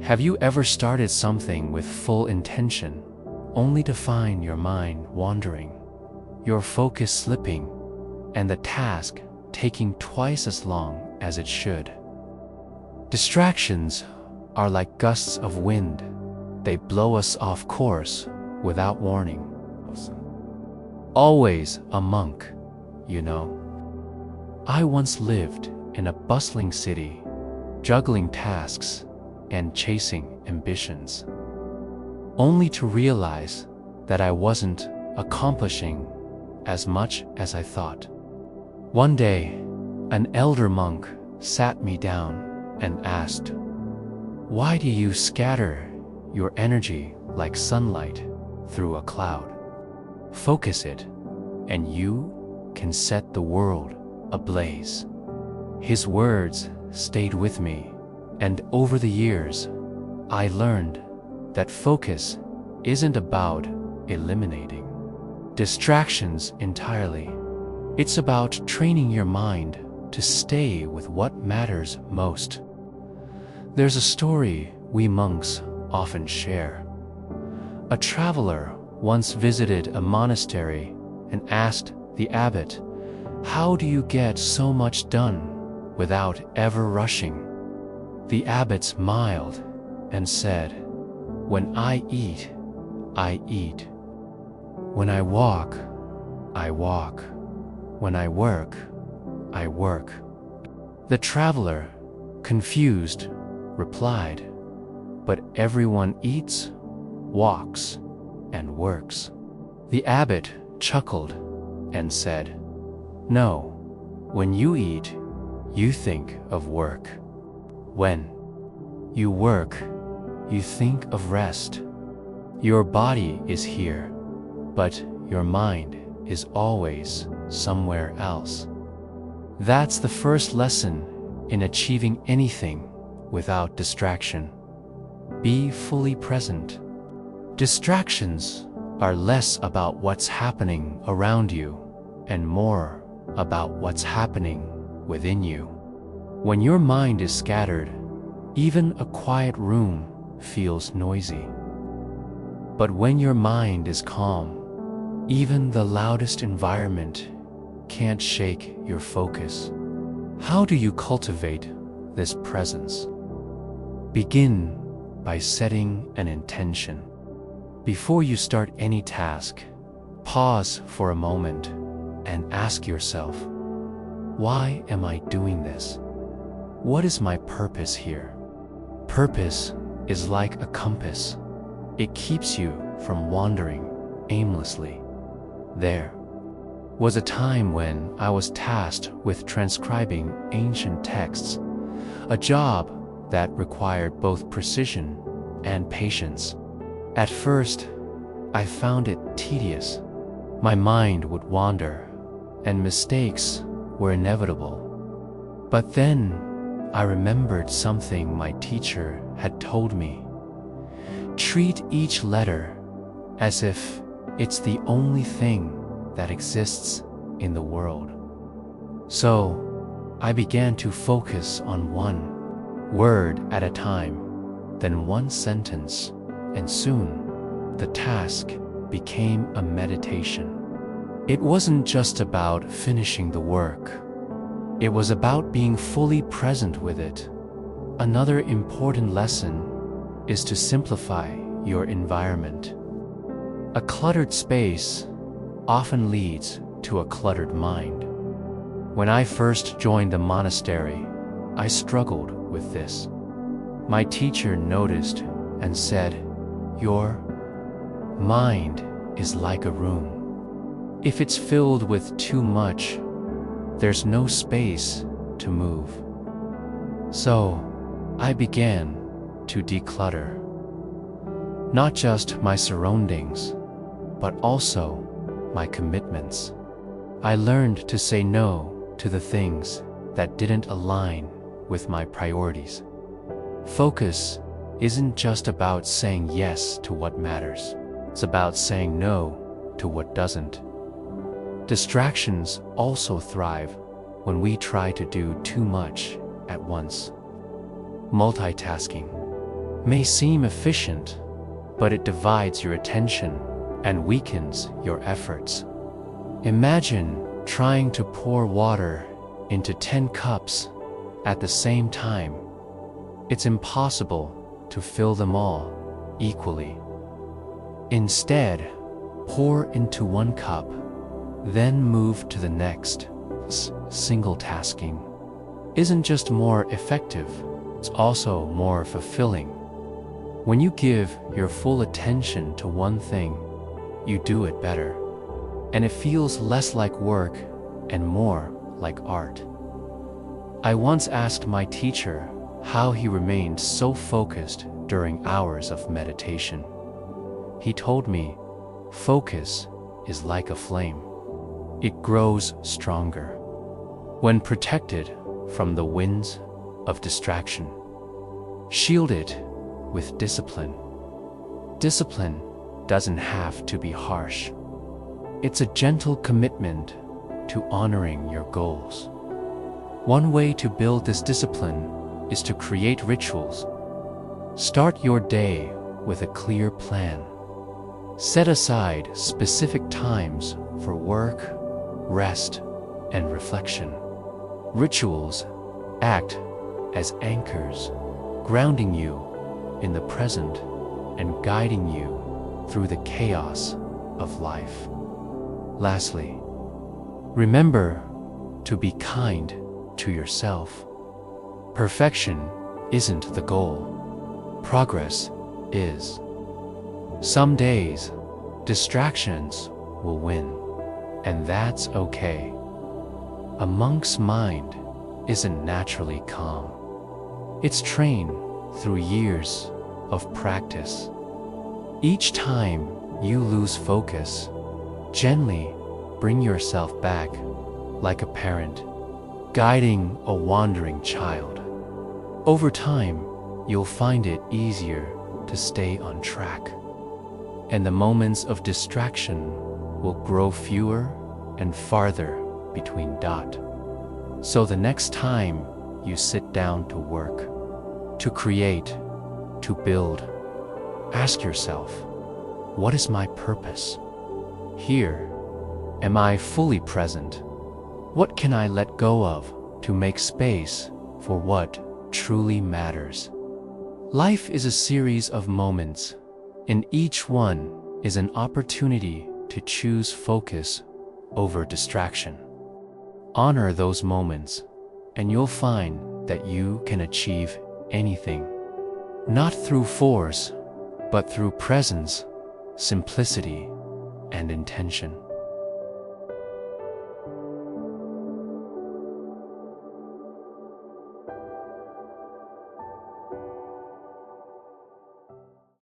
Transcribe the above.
Have you ever started something with full intention, only to find your mind wandering, your focus slipping, and the task taking twice as long as it should? Distractions are like gusts of wind. They blow us off course without warning. Always a monk, you know. I once lived in a bustling city, juggling tasks and chasing ambitions, only to realize that I wasn't accomplishing as much as I thought. One day, an elder monk sat me down and asked, "Why do you scatter your energy like sunlight through a cloud? Focus it, and you can set the world ablaze." His words stayed with me, and over the years, I learned that focus isn't about eliminating distractions entirely. It's about training your mind to stay with what matters most. There's a story we monks often share. A traveler once visited a monastery and asked the abbot, "How do you get so much done without ever rushing?" The abbot smiled and said, "When I eat, I eat. When I walk, I walk. When I work, I work." The traveler, confused, replied, "But everyone eats, walks, and works." The abbot chuckled and said, "No, when you eat, you think of work. When you work, you think of rest. Your body is here, but your mind is always somewhere else." That's the first lesson in achieving anything without distraction. Be fully present. Distractions are less about what's happening around you and more about what's happening within you. When your mind is scattered, even a quiet room feels noisy. But when your mind is calm, even the loudest environment can't shake your focus. How do you cultivate this presence? Begin by setting an intention. Before you start any task, pause for a moment and ask yourself, "Why am I doing this? What is my purpose here?" Purpose is like a compass. It keeps you from wandering aimlessly. There was a time when I was tasked with transcribing ancient texts, a job that required both precision and patience. At first, I found it tedious. My mind would wander, and mistakes were inevitable. But then I remembered something my teacher had told me. Treat each letter as if it's the only thing that exists in the world. So I began to focus on one word at a time, then one sentence, and soon the task became a meditation. It wasn't just about finishing the work. It was about being fully present with it. Another important lesson is to simplify your environment. A cluttered space often leads to a cluttered mind. When I first joined the monastery, I struggled with this. My teacher noticed and said, "Your mind is like a room. If it's filled with too much, there's no space to move." So I began to declutter, not just my surroundings, but also my commitments. I learned to say no to the things that didn't align with my priorities. Focus isn't just about saying yes to what matters. It's about saying no to what doesn't. Distractions also thrive when we try to do too much at once. Multitasking, may seem efficient, but it divides your attention and weakens your efforts. Imagine trying to pour water into 10 cups at the same time. It's impossible to fill them all equally. Instead, pour into 1 cup, then move to the next. Single tasking isn't just more effective, it's also more fulfilling. When you give your full attention to one thing, you do it better, and it feels less like work and more like art. I once asked my teacher how he remained so focused during hours of meditation. He told me, focus is like a flame. It grows stronger when protected from the winds of distraction. Shield it with discipline. Discipline doesn't have to be harsh. It's a gentle commitment to honoring your goals. One way to build this discipline is to create rituals. Start your day with a clear plan. Set aside specific times for work, rest, and reflection. Rituals act as anchors, grounding you in the present and guiding you through the chaos of life. Lastly, remember to be kind to yourself. Perfection isn't the goal. Progress is. Some days, distractions will win, and that's okay. A monk's mind isn't naturally calm. It's trained through years of practice. Each time you lose focus, gently bring yourself back like a parent guiding a wandering child. Over time, you'll find it easier to stay on track, and the moments of distraction will grow fewer and farther between. So the next time you sit down to work, to create, to build, ask yourself, what is my purpose? Here, am I fully present? What can I let go of to make space for what truly matters? Life is a series of moments, and each one is an opportunity to choose focus over distraction. Honor those moments, and you'll find that you can achieve anything. Not through force, but through presence, simplicity, and intention.